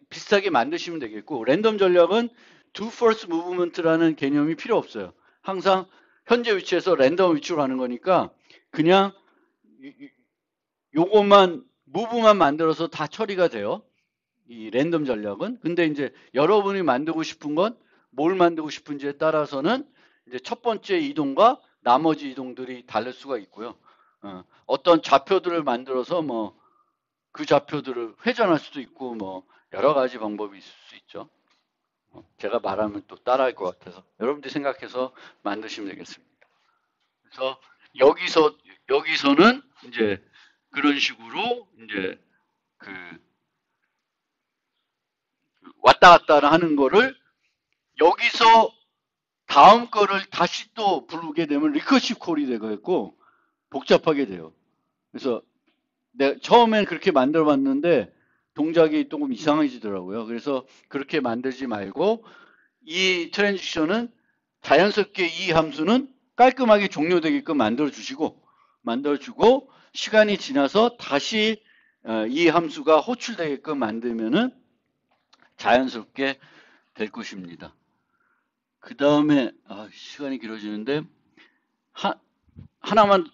비슷하게 만드시면 되겠고 랜덤 전략은 do first movement라는 개념이 필요 없어요. 항상 현재 위치에서 랜덤 위치로 가는 거니까 그냥 요것만 무브만 만들어서 다 처리가 돼요. 이 랜덤 전략은. 근데 이제 여러분이 만들고 싶은 건 뭘 만들고 싶은지에 따라서는 이제 첫 번째 이동과 나머지 이동들이 다를 수가 있고요. 어떤 좌표들을 만들어서 뭐 그 좌표들을 회전할 수도 있고 뭐 여러 가지 방법이 있을 수 있죠. 제가 말하면 또 따라할 것 같아서 여러분들이 생각해서 만드시면 되겠습니다. 그래서 여기서는 이제 그런 식으로 이제 그 왔다 갔다 하는 거를 여기서 다음 거를 다시 또 부르게 되면 리커시브 콜이 되고 복잡하게 돼요. 그래서 내가 처음엔 그렇게 만들어 봤는데 동작이 조금 이상해지더라고요. 그래서 그렇게 만들지 말고 이 트랜지션은 자연스럽게 이 함수는 깔끔하게 종료되게끔 만들어주고 시간이 지나서 다시 이 함수가 호출되게끔 만들면은 자연스럽게 될 것입니다. 그 다음에 시간이 길어지는데 하나만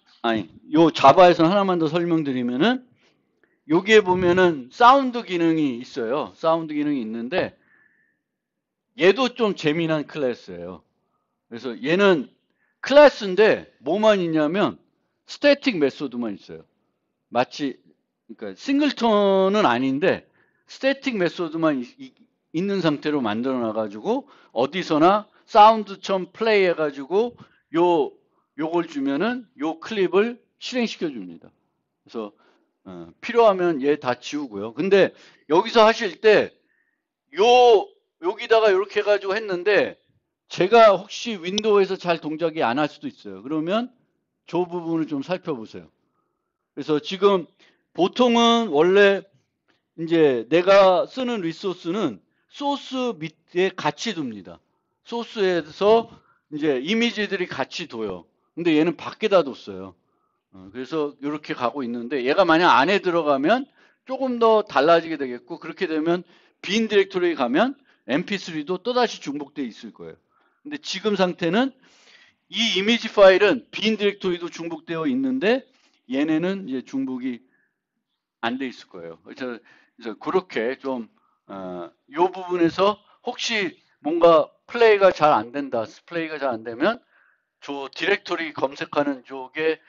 요 자바에서 하나만 더 설명드리면은 여기에 보면은 사운드 기능이 있어요. 사운드 기능이 있는데 얘도 좀 재미난 클래스예요. 그래서 얘는 클래스인데 뭐만 있냐면 스태틱 메소드만 있어요. 마치 그러니까 싱글턴은 아닌데 스태틱 메소드만 있는 상태로 만들어 놔가지고 어디서나 사운드처럼 플레이 해가지고 요걸 주면은 요 클립을 실행시켜 줍니다. 그래서 필요하면 얘 다 지우고요. 근데 여기서 하실 때 여기다가 이렇게 해가지고 했는데 제가 혹시 윈도우에서 잘 동작이 안 할 수도 있어요. 그러면 저 부분을 좀 살펴보세요. 그래서 지금 보통은 원래 이제 내가 쓰는 리소스는 소스 밑에 같이 둡니다. 소스에서 이제 이미지들이 같이 둬요. 근데 얘는 밖에다 뒀어요. 그래서 이렇게 가고 있는데 얘가 만약 안에 들어가면 조금 더 달라지게 되겠고 그렇게 되면 빈 디렉토리에 가면 mp3도 또다시 중복되어 있을 거예요. 근데 지금 상태는 이 이미지 파일은 빈 디렉토리도 중복되어 있는데 얘네는 이제 중복이 안 돼 있을 거예요. 그래서 그렇게 좀, 요 부분에서 혹시 뭔가 플레이가 잘 안 된다, 플레이가 잘 안 되면 저 디렉토리 검색하는 쪽에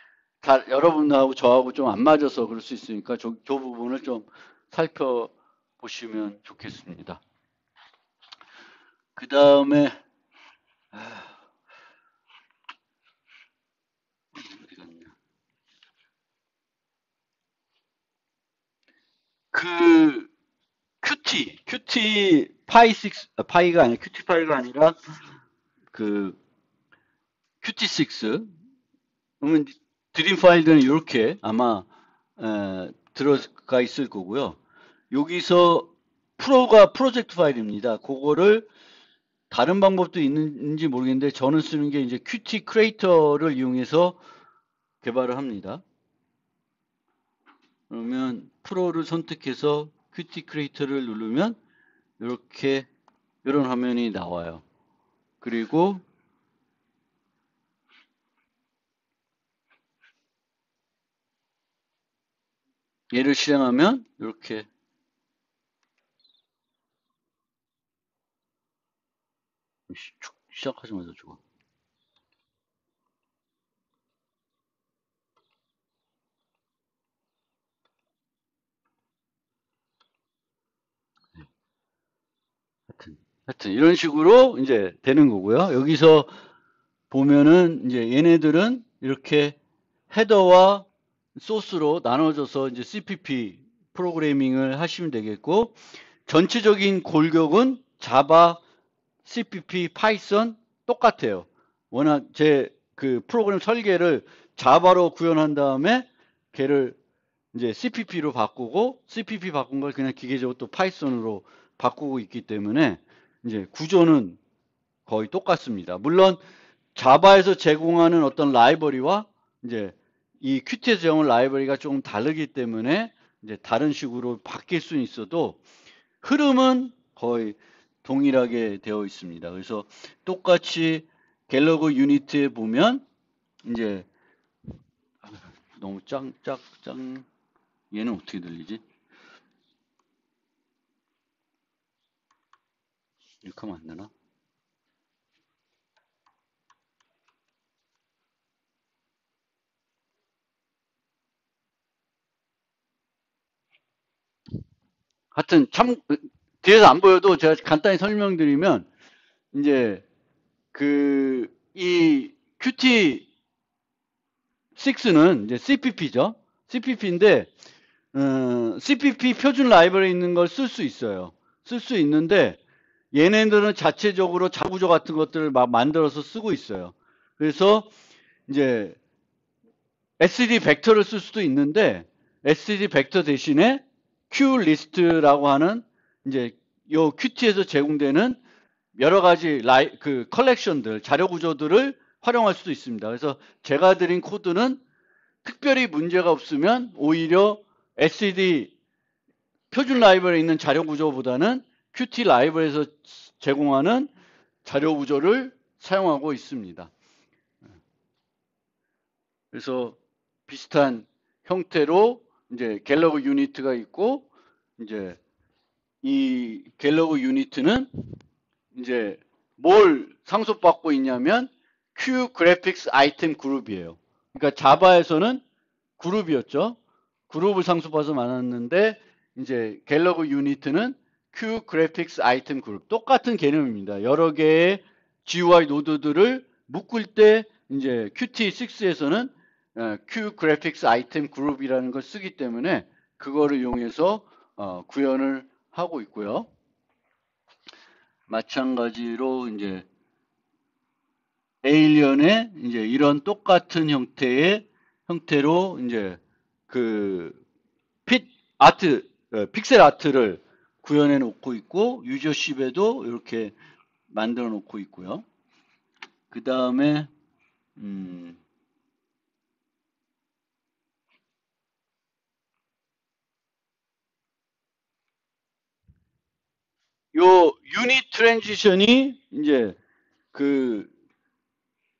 여러분하고 저하고 좀 안 맞아서 그럴 수 있으니까 저 부분을 좀 살펴보시면 좋겠습니다. 그 다음에, 어디 갔냐. 그, 큐티 파이 6, 파이가 아니라, 큐티 파이가 아니라, 그, 큐티 6. 그러면 드림 파일들은 이렇게 아마 들어가 있을 거고요. 여기서 프로가 프로젝트 파일입니다. 그거를 다른 방법도 있는지 모르겠는데 저는 쓰는 게 이제 큐티 크리에이터를 이용해서 개발을 합니다. 그러면 프로를 선택해서 큐티 크리에이터를 누르면 이렇게 이런 화면이 나와요. 그리고 얘를 실행하면 이렇게 시작하자마자 죽어. 하여튼 이런 식으로 이제 되는 거고요. 여기서 보면은 이제 얘네들은 이렇게 헤더와 소스로 나눠져서 이제 CPP 프로그래밍을 하시면 되겠고 전체적인 골격은 자바, CPP, 파이썬 똑같아요. 워낙 제 그 프로그램 설계를 자바로 구현한 다음에 걔를 이제 CPP로 바꾸고 CPP 바꾼 걸 그냥 기계적으로 또 파이썬으로 바꾸고 있기 때문에 이제 구조는 거의 똑같습니다. 물론 자바에서 제공하는 어떤 라이브러리와 이제 이 큐티에서 제공한 라이브러리가 조금 다르기 때문에 이제 다른 식으로 바뀔 수는 있어도 흐름은 거의 동일하게 되어 있습니다. 그래서 똑같이 갤러그 유니트에 보면 이제 너무 짱 얘는 어떻게 들리지? 이렇게 하면 안 되나? 하여튼 참 뒤에서 안 보여도 제가 간단히 설명드리면 이제 그 이 QT6는 이제 CPP죠. CPP인데 CPP 표준 라이브러리에 있는 걸 쓸 수 있어요. 쓸 수 있는데 얘네들은 자체적으로 자구조 같은 것들을 막 만들어서 쓰고 있어요. 그래서 이제 SD 벡터를 쓸 수도 있는데 SD 벡터 대신에 Q 리스트라고 하는 이제 요 Qt에서 제공되는 여러 가지 그 컬렉션들, 자료 구조들을 활용할 수도 있습니다. 그래서 제가 드린 코드는 특별히 문제가 없으면 오히려 SED 표준 라이브러리에 있는 자료 구조보다는 Qt 라이브러리에서 제공하는 자료 구조를 사용하고 있습니다. 그래서 비슷한 형태로 이제 갤러그 유니트가 있고 이제 이 갤러그 유니트는 이제 뭘 상속받고 있냐면 Q 그래픽스 아이템 그룹이에요. 그러니까 자바에서는 그룹이었죠. 그룹을 상속받아서 많았는데 이제 갤러그 유니트는 Q 그래픽스 아이템 그룹 똑같은 개념입니다. 여러 개의 GUI 노드들을 묶을 때 이제 Qt6에서는 Q 그래픽스 아이템 그룹이라는 걸 쓰기 때문에 그거를 이용해서 구현을 하고 있고요. 마찬가지로 이제 에일리언의 이제 이런 똑같은 형태로 이제 그 픽셀 아트를 구현해 놓고 있고 유저십에도 이렇게 만들어 놓고 있고요. 그 다음에 요 유닛 트랜지션이 이제 그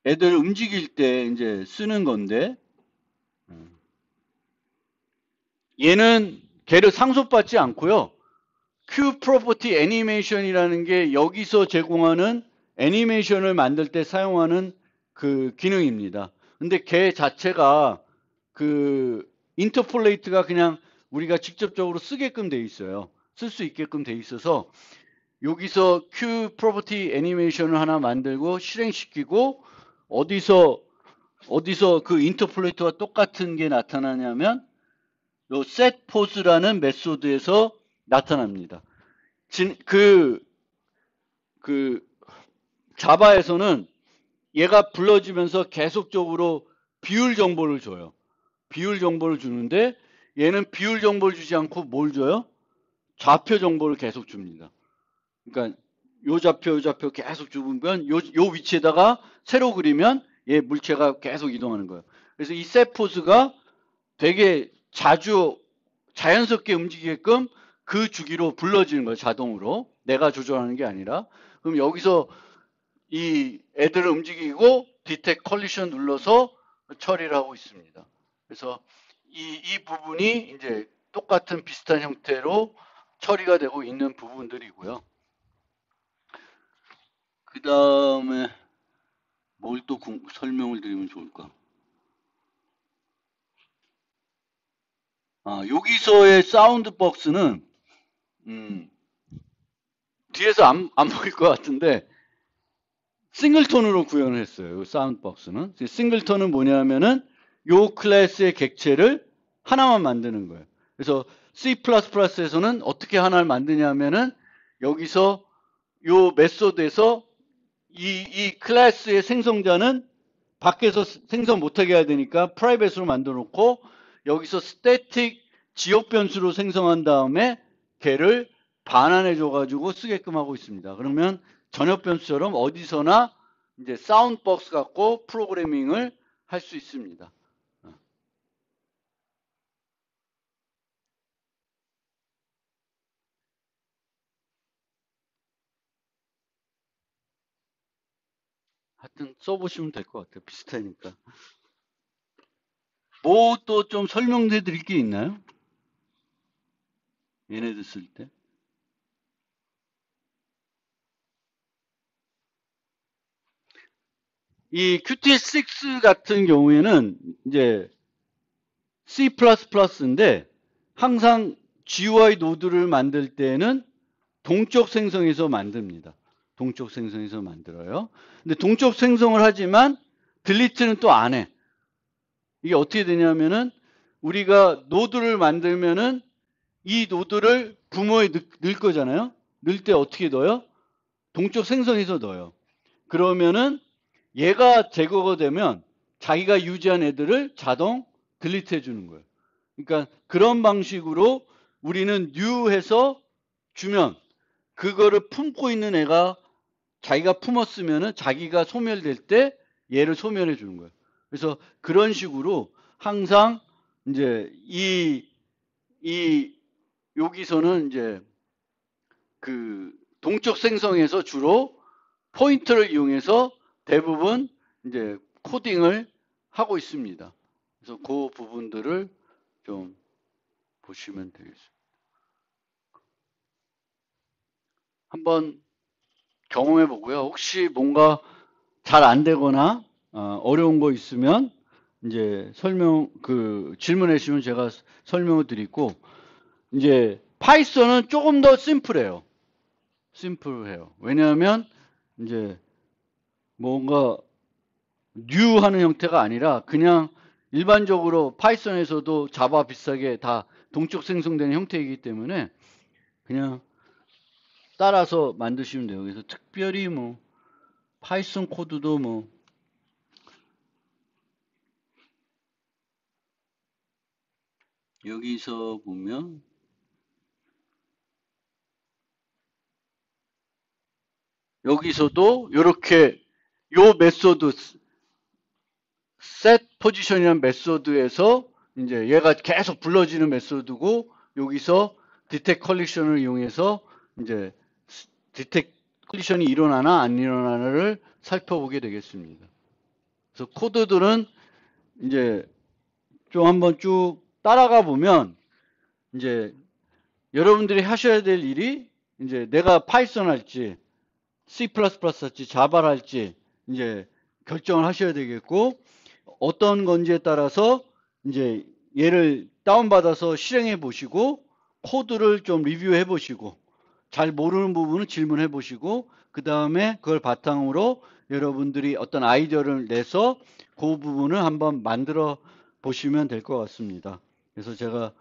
애들 움직일 때 이제 쓰는 건데 얘는 걔를 상속받지 않고요. Q 프로퍼티 애니메이션이라는 게 여기서 제공하는 애니메이션을 만들 때 사용하는 그 기능입니다. 근데 걔 자체가 그 인터폴레이트가 그냥 우리가 직접적으로 쓰게끔 돼 있어요. 쓸 수 있게끔 돼 있어서 여기서 Q 프로퍼티 애니메이션을 하나 만들고 실행시키고 어디서 그 인터폴레이트와 똑같은 게 나타나냐면 요 setPose라는 메소드에서 나타납니다. 그 자바에서는 얘가 불러지면서 계속적으로 비율 정보를 줘요. 비율 정보를 주는데 얘는 비율 정보를 주지 않고 뭘 줘요? 좌표 정보를 계속 줍니다. 그러니까 요 좌표 계속 주면 요 위치에다가 세로 그리면 얘 물체가 계속 이동하는 거예요. 그래서 이 셋포즈가 되게 자주 자연스럽게 움직이게끔 그 주기로 불러지는 거예요. 자동으로. 내가 조절하는 게 아니라. 그럼 여기서 이 애들을 움직이고 디텍 컬리션 눌러서 처리를 하고 있습니다. 그래서 이 부분이 이제 똑같은 비슷한 형태로 처리가 되고 있는 부분들이고요. 그 다음에 뭘 또 설명을 드리면 좋을까? 여기서의 사운드 박스는 뒤에서 안 보일 것 같은데 싱글톤으로 구현을 했어요. 사운드 박스는. 싱글톤은 뭐냐면은 요 클래스의 객체를 하나만 만드는 거예요. 그래서 C++에서는 어떻게 하나를 만드냐면은 여기서 요 메소드에서 이 클래스의 생성자는 밖에서 생성 못하게 해야 되니까 프라이빗으로 만들어 놓고 여기서 스태틱 지역 변수로 생성한 다음에 걔를 반환해 줘가지고 쓰게끔 하고 있습니다. 그러면 전역 변수처럼 어디서나 이제 사운드 박스 갖고 프로그래밍을 할 수 있습니다. 하여튼 써보시면 될 것 같아요. 비슷하니까. 뭐 또 좀 설명해 드릴 게 있나요? 얘네들 쓸 때. 이 Qt6 같은 경우에는 이제 C++인데 항상 GUI 노드를 만들 때는 동적 생성해서 만듭니다. 동적 생성해서 만들어요. 근데 동적 생성을 하지만 딜리트는 또 안 해. 이게 어떻게 되냐면은 우리가 노드를 만들면은 이 노드를 부모에 넣을 거잖아요. 넣을 때 어떻게 넣어요? 동적 생성해서 넣어요. 그러면은 얘가 제거가 되면 자기가 유지한 애들을 자동 딜리트 해주는 거예요. 그러니까 그런 방식으로 우리는 new 해서 주면 그거를 품고 있는 애가 자기가 품었으면은 자기가 소멸될 때 얘를 소멸해 주는 거예요. 그래서 그런 식으로 항상 이제 이 여기서는 이제 그 동적 생성에서 주로 포인터를 이용해서 대부분 이제 코딩을 하고 있습니다. 그래서 그 부분들을 좀 보시면 되겠습니다. 한번 경험해 보고요. 혹시 뭔가 잘 안 되거나 어려운 거 있으면 이제 질문해 주시면 제가 설명을 드리고 이제 파이썬은 조금 더 심플해요. 심플해요. 왜냐하면 이제 뭔가 new 하는 형태가 아니라 그냥 일반적으로 파이썬에서도 자바 비슷하게 다 동적 생성되는 형태이기 때문에 그냥 따라서 만드시면 돼요. 그래서 특별히 뭐 파이썬 코드도 뭐 여기서 보면 여기서도 이렇게 요 메소드 set 포지션이라는 메소드에서 이제 얘가 계속 불러지는 메소드고 여기서 detect collision을 이용해서 이제 detect collision이 일어나나 안 일어나나를 살펴보게 되겠습니다. 그래서 코드들은 이제 좀 한번 쭉 따라가 보면 이제 여러분들이 하셔야 될 일이 이제 내가 파이썬 할지 C++ 할지 자바를 할지 이제 결정을 하셔야 되겠고 어떤 건지에 따라서 이제 얘를 다운받아서 실행해 보시고 코드를 좀 리뷰해 보시고 잘 모르는 부분은 질문해 보시고 그 다음에 그걸 바탕으로 여러분들이 어떤 아이디어를 내서 그 부분을 한번 만들어 보시면 될 것 같습니다. 그래서 제가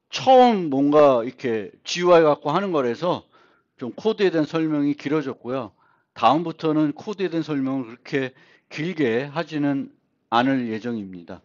처음 뭔가 이렇게 GUI 갖고 하는 거라서 좀 코드에 대한 설명이 길어졌고요. 다음부터는 코드에 대한 설명을 그렇게 길게 하지는 않을 예정입니다.